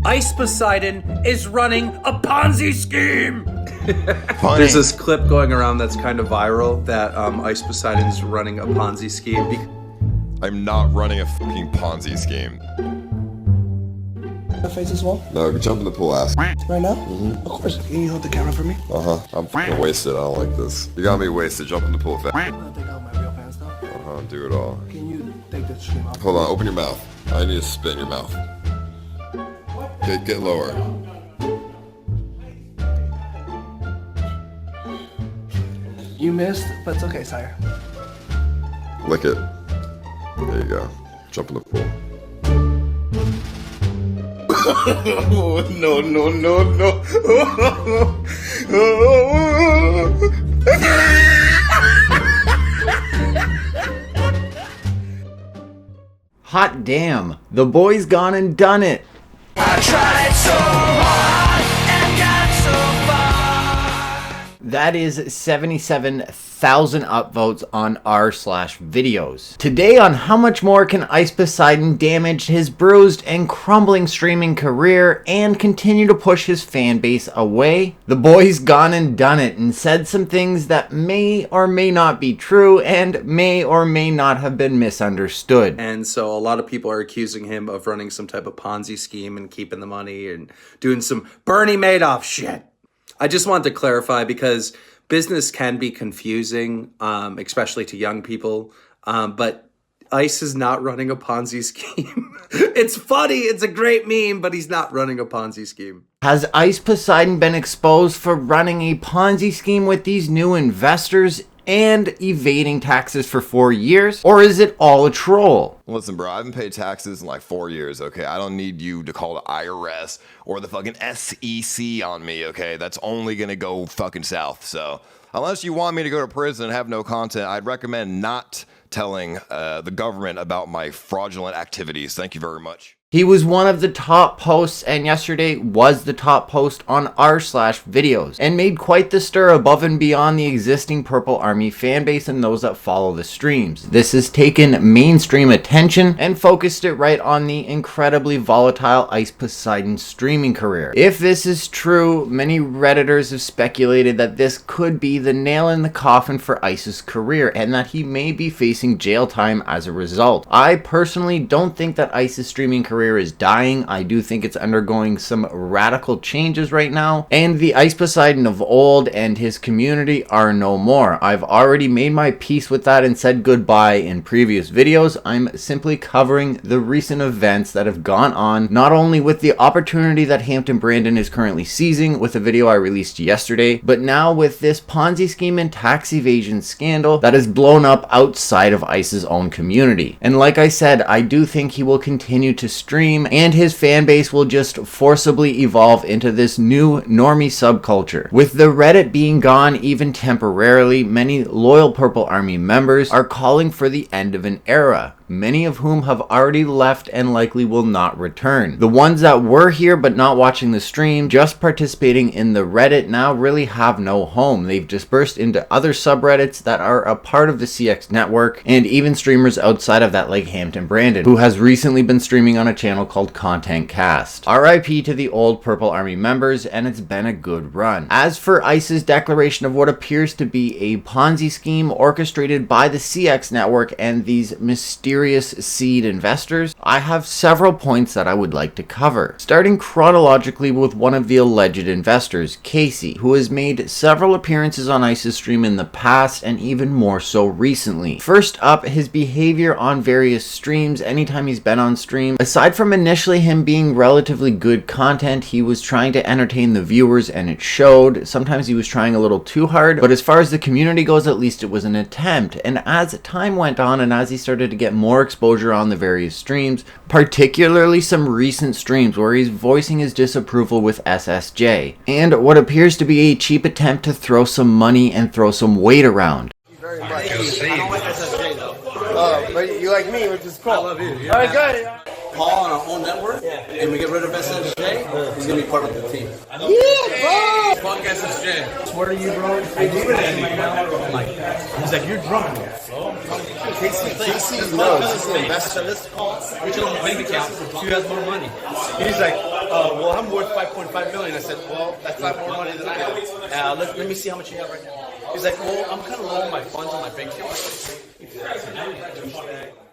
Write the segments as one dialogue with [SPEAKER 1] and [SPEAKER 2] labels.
[SPEAKER 1] Ice Poseidon is running a Ponzi scheme!
[SPEAKER 2] There's this clip going around that's kind of viral that Ice Poseidon's running a Ponzi scheme.
[SPEAKER 3] I'm not running a fucking Ponzi scheme.
[SPEAKER 4] Face as well?
[SPEAKER 3] No, jump in the pool, ass.
[SPEAKER 4] Right now? Of course. Can you hold the camera for me?
[SPEAKER 3] I'm fucking wasted. I don't like this. You got me wasted. Jump in the pool, fast.
[SPEAKER 4] I'm gonna take out my real pants now.
[SPEAKER 3] Do it all.
[SPEAKER 4] Can you take the stream off?
[SPEAKER 3] Hold on, open your mouth. I need to spit in your mouth. Get lower.
[SPEAKER 4] You missed, but it's okay, sire.
[SPEAKER 3] Lick it. There you go. Jump in the pool.
[SPEAKER 5] No, no, no, no.
[SPEAKER 6] Hot damn, the boy's gone and done it.
[SPEAKER 5] I tried so hard and got so far.
[SPEAKER 6] That is 77,000 upvotes on r/videos. Today on how much more can Ice Poseidon damage his bruised and crumbling streaming career and continue to push his fan base away? The boy's gone and done it and said some things that may or may not be true and may or may not have been misunderstood.
[SPEAKER 2] And so a lot of people are accusing him of running some type of Ponzi scheme and keeping the money and doing some Bernie Madoff shit. I just wanted to clarify because business can be confusing, especially to young people. But Ice is not running a Ponzi scheme. It's funny. It's a great meme, but he's not running a Ponzi scheme.
[SPEAKER 6] Has Ice Poseidon been exposed for running a Ponzi scheme with these new investors and evading taxes for 4 years? Or is it all a troll?
[SPEAKER 3] Listen, bro, I haven't paid taxes in like 4 years, okay? I don't need you to call the IRS or the fucking SEC on me, okay? That's only gonna go fucking south. So unless you want me to go to prison and have no content, I'd recommend not telling the government about my fraudulent activities. Thank you very much.
[SPEAKER 6] He was one of the top posts, and yesterday was the top post on r/videos, and made quite the stir above and beyond the existing Purple Army fanbase and those that follow the streams. This has taken mainstream attention and focused it right on the incredibly volatile Ice Poseidon streaming career. If this is true, many Redditors have speculated that this could be the nail in the coffin for Ice's career, and that he may be facing jail time as a result. I personally don't think that Ice's streaming career is dying. I do think it's undergoing some radical changes right now, and the Ice Poseidon of old and his community are no more. I've already made my peace with that and said goodbye in previous videos. I'm simply covering the recent events that have gone on, not only with the opportunity that Hampton Brandon is currently seizing with a video I released yesterday, but now with this Ponzi scheme and tax evasion scandal that has blown up outside of Ice's own community. And like I said, I do think he will continue to stream, and his fan base will just forcibly evolve into this new normie subculture. With the Reddit being gone even temporarily, many loyal Purple Army members are calling for the end of an era, many of whom have already left and likely will not return. The ones that were here but not watching the stream, just participating in the Reddit, now really have no home. They've dispersed into other subreddits that are a part of the CX network, and even streamers outside of that like Hampton Brandon, who has recently been streaming on a channel called Content Cast. RIP to the old Purple Army members, and it's been a good run. As for Ice's declaration of what appears to be a Ponzi scheme orchestrated by the CX network and these mysterious seed investors, I have several points that I would like to cover. Starting chronologically with one of the alleged investors, Casey, who has made several appearances on Ice's stream in the past and even more so recently. First up, his behavior on various streams anytime he's been on stream. Aside from initially him being relatively good content, he was trying to entertain the viewers and it showed. Sometimes he was trying a little too hard, but as far as the community goes, at least it was an attempt. And as time went on and as he started to get more exposure on the various streams, particularly some recent streams where he's voicing his disapproval with SSJ, and what appears to be a cheap attempt to throw some money and throw some weight around.
[SPEAKER 4] Very much. I don't like SSJ though. But you like me, which is cool. I love you. Yeah. All right, good.
[SPEAKER 1] Paul on our own network, and we get rid of SSJ, he's gonna be part of the team.
[SPEAKER 4] Yeah, bro!
[SPEAKER 1] Fuck SSJ.
[SPEAKER 4] Swear to you, bro. I do it right now. I'm like, he's like, you're drunk. Casey knows. He's an investor.
[SPEAKER 1] Let's call regional bank account. Who has more money?
[SPEAKER 4] He's like,
[SPEAKER 1] well, I'm worth 5.5 million. I said, well, that's not more money than I have. Let me see how much you have right now. He's like, well, I'm kind of low on my funds on my bank account.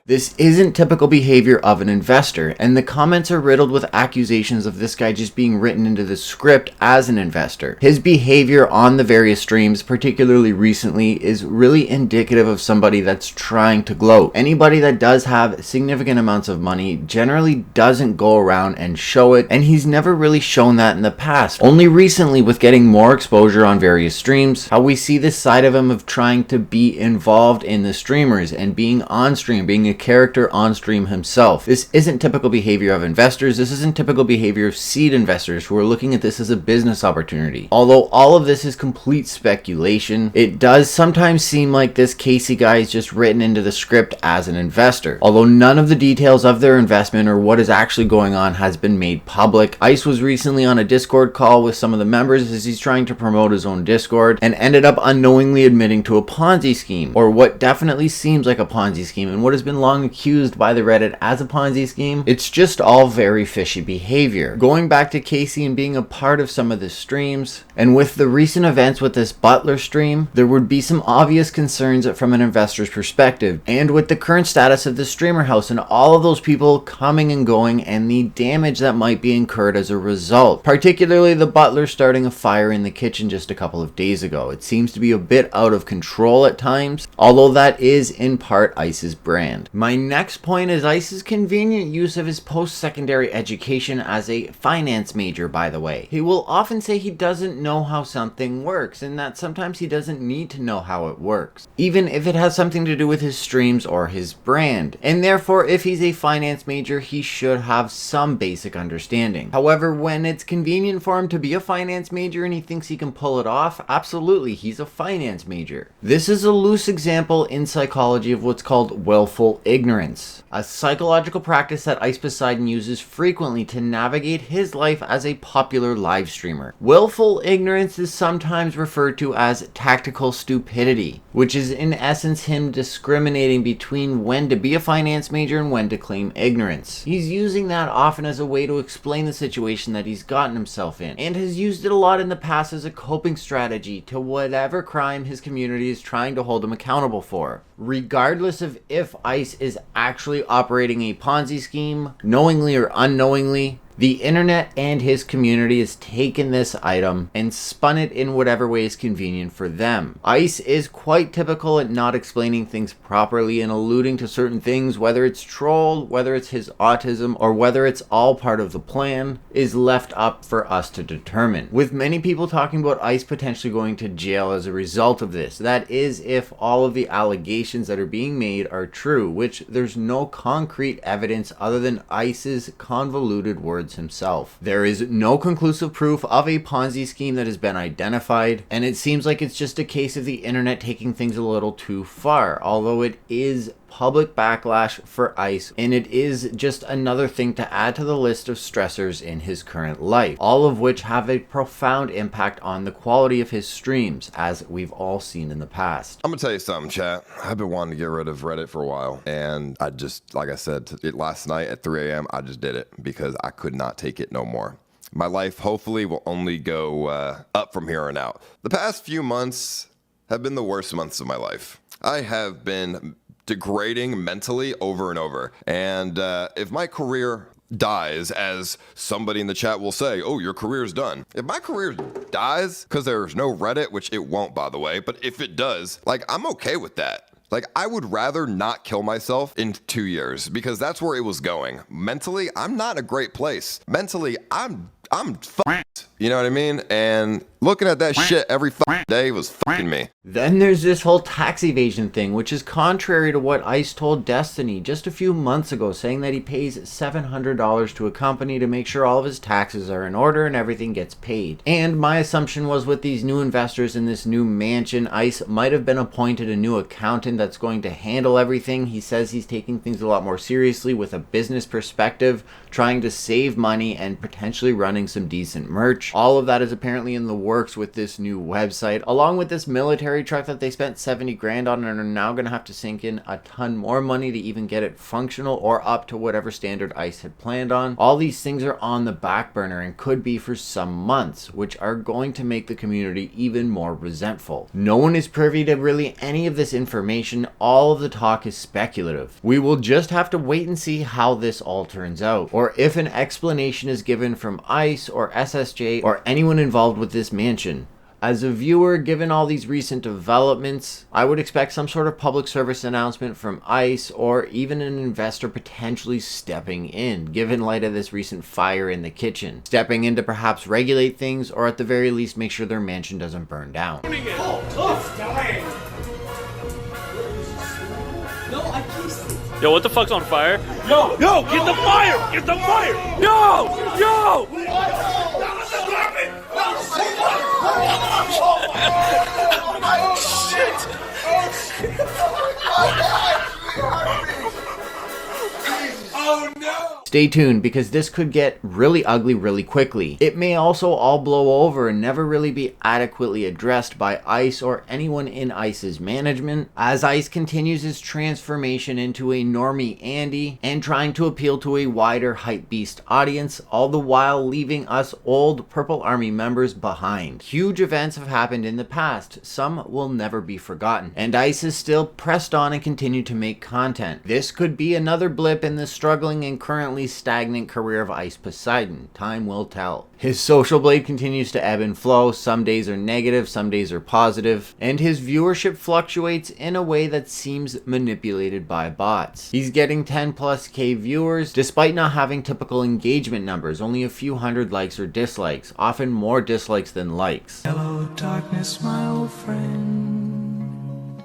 [SPEAKER 6] This isn't typical behavior of an investor, and the comments are riddled with accusations of this guy just being written into the script as an investor. His behavior on the various streams, particularly recently, is really indicative of somebody that's trying to gloat. Anybody that does have significant amounts of money generally doesn't go around and show it, and he's never really shown that in the past. Only recently, with getting more exposure on various streams, how we see this side of him of trying to be involved in the streamers and being on stream, being a character on stream himself. This isn't typical behavior of investors. This isn't typical behavior of seed investors who are looking at this as a business opportunity. Although all of this is complete speculation, it does sometimes seem like this Casey guy is just written into the script as an investor. Although none of the details of their investment or what is actually going on has been made public. Ice was recently on a Discord call with some of the members as he's trying to promote his own Discord and ended up unknowingly admitting to a Ponzi scheme, or what definitely seems like a Ponzi scheme and what has been long accused by the Reddit as a Ponzi scheme. It's just all very fishy behavior. Going back to Casey and being a part of some of the streams, and with the recent events with this Butler stream, there would be some obvious concerns from an investor's perspective, and with the current status of the streamer house and all of those people coming and going and the damage that might be incurred as a result. Particularly the Butler starting a fire in the kitchen just a couple of days ago. It seems to be a bit out of control at times, although that is in part Ice's brand. My next point is Ice's convenient use of his post-secondary education as a finance major, by the way. He will often say he doesn't know how something works, and that sometimes he doesn't need to know how it works, even if it has something to do with his streams or his brand. And therefore, if he's a finance major, he should have some basic understanding. However, when it's convenient for him to be a finance major and he thinks he can pull it off, absolutely, he's a finance major. This is a loose example in psychology of what's called willful ignorance, a psychological practice that Ice Poseidon uses frequently to navigate his life as a popular live streamer. Willful ignorance is sometimes referred to as tactical stupidity, which is in essence him discriminating between when to be a finance major and when to claim ignorance. He's using that often as a way to explain the situation that he's gotten himself in, and has used it a lot in the past as a coping strategy to whatever crime his community is trying to hold him accountable for. Regardless of if Ice is actually operating a Ponzi scheme, knowingly or unknowingly, the internet and his community has taken this item and spun it in whatever way is convenient for them. Ice is quite typical at not explaining things properly and alluding to certain things, whether it's troll, whether it's his autism, or whether it's all part of the plan, is left up for us to determine. With many people talking about Ice potentially going to jail as a result of this. That is if all of the allegations that are being made are true, which there's no concrete evidence other than Ice's convoluted words himself. There is no conclusive proof of a Ponzi scheme that has been identified, and it seems like it's just a case of the internet taking things a little too far, although it is public backlash for Ice, and it is just another thing to add to the list of stressors in his current life, all of which have a profound impact on the quality of his streams, as we've all seen in the past.
[SPEAKER 3] I'm gonna tell you something, chat. I've been wanting to get rid of Reddit for a while, and I just, like I said last night at 3 a.m., I just did it because I could not take it no more. My life hopefully will only go up from here on out. The past few months have been the worst months of my life. I have been degrading mentally over and over. And if my career dies, as somebody in the chat will say, oh, your career's done. If my career dies because there's no Reddit, which it won't, by the way, but if it does, like, I'm okay with that. Like, I would rather not kill myself in 2 years because that's where it was going. Mentally, I'm not in a great place. Mentally, I'm fucked. You know what I mean? And looking at that shit every fucking day was fucking me.
[SPEAKER 6] Then there's this whole tax evasion thing, which is contrary to what Ice told Destiny just a few months ago, saying that he pays $700 to a company to make sure all of his taxes are in order and everything gets paid. And my assumption was with these new investors in this new mansion, Ice might have been appointed a new accountant that's going to handle everything. He says he's taking things a lot more seriously with a business perspective, trying to save money and potentially running some decent merch. All of that is apparently in the works works with this new website, along with this military truck that they spent 70 grand on and are now going to have to sink in a ton more money to even get it functional or up to whatever standard ICE had planned on. All these things are on the back burner and could be for some months, which are going to make the community even more resentful. No one is privy to really any of this information. All of the talk is speculative. We will just have to wait and see how this all turns out, or if an explanation is given from ICE or SSJ or anyone involved with this mansion. As a viewer, given all these recent developments, I would expect some sort of public service announcement from ICE or even an investor potentially stepping in, given light of this recent fire in the kitchen. Stepping in to perhaps regulate things, or at the very least make sure their mansion doesn't burn down.
[SPEAKER 7] Yo, what the fuck's on fire? Yo, get the fire! Get the fire! Yo!
[SPEAKER 5] Oh no!
[SPEAKER 6] Stay tuned, because this could get really ugly really quickly. It may also all blow over and never really be adequately addressed by ICE or anyone in ICE's management, as ICE continues its transformation into a normie Andy and trying to appeal to a wider hype beast audience, all the while leaving us old Purple Army members behind. Huge events have happened in the past, some will never be forgotten, and ICE is still pressed on and continue to make content. This could be another blip in the struggling and currently stagnant career of Ice Poseidon. Time will tell. His social blade continues to ebb and flow. Some days are negative, some days are positive, and his viewership fluctuates in a way that seems manipulated by bots. He's getting 10+K viewers despite not having typical engagement numbers, only a few hundred likes or dislikes, often more dislikes than likes.
[SPEAKER 5] Hello, darkness, my old friend.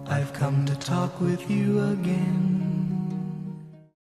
[SPEAKER 5] I've come to talk with you again.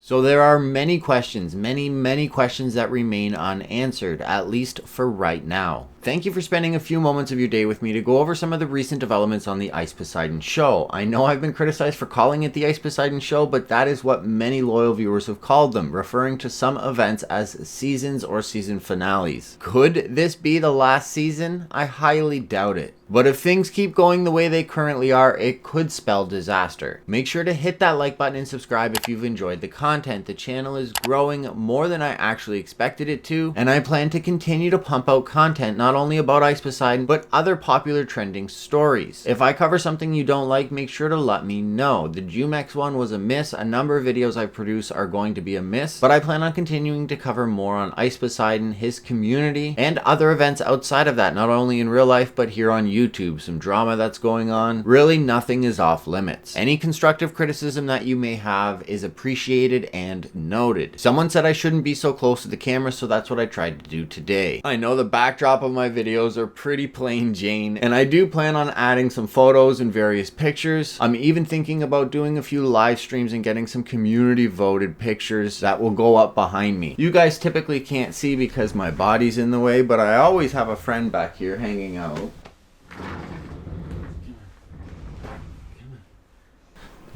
[SPEAKER 6] So there are many questions, many questions that remain unanswered, at least for right now. Thank you for spending a few moments of your day with me to go over some of the recent developments on the Ice Poseidon show. I know I've been criticized for calling it the Ice Poseidon show, but that is what many loyal viewers have called them, referring to some events as seasons or season finales. Could this be the last season? I highly doubt it. But if things keep going the way they currently are, it could spell disaster. Make sure to hit that like button and subscribe if you've enjoyed the content. The channel is growing more than I actually expected it to, and I plan to continue to pump out content not only about Ice Poseidon, but other popular trending stories. If I cover something you don't like, make sure to let me know. The Jumex one was a miss. A number of videos I produce are going to be a miss, but I plan on continuing to cover more on Ice Poseidon, his community, and other events outside of that, not only in real life, but here on YouTube. Some drama that's going on. Really, nothing is off limits. Any constructive criticism that you may have is appreciated and noted. Someone said I shouldn't be so close to the camera, so that's what I tried to do today. I know the backdrop of my videos are pretty plain Jane, and I do plan on adding some photos and various pictures. I'm even thinking about doing a few live streams and getting some community voted pictures that will go up behind me. You guys typically can't see because my body's in the way, but I always have a friend back here hanging out.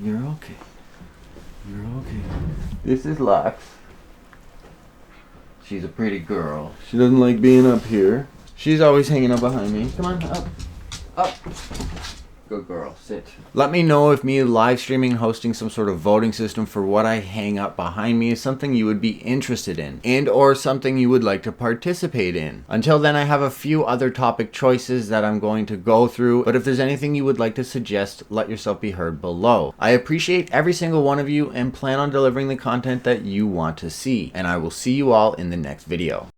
[SPEAKER 6] You're okay. You're okay. This is Lux. She's a pretty girl. She doesn't like being up here. She's always hanging out behind me. Come on, up. Up. Good girl, sit. Let me know if me live streaming and hosting some sort of voting system for what I hang up behind me is something you would be interested in, and or something you would like to participate in. Until then, I have a few other topic choices that I'm going to go through, but if there's anything you would like to suggest, let yourself be heard below. I appreciate every single one of you and plan on delivering the content that you want to see, and I will see you all in the next video.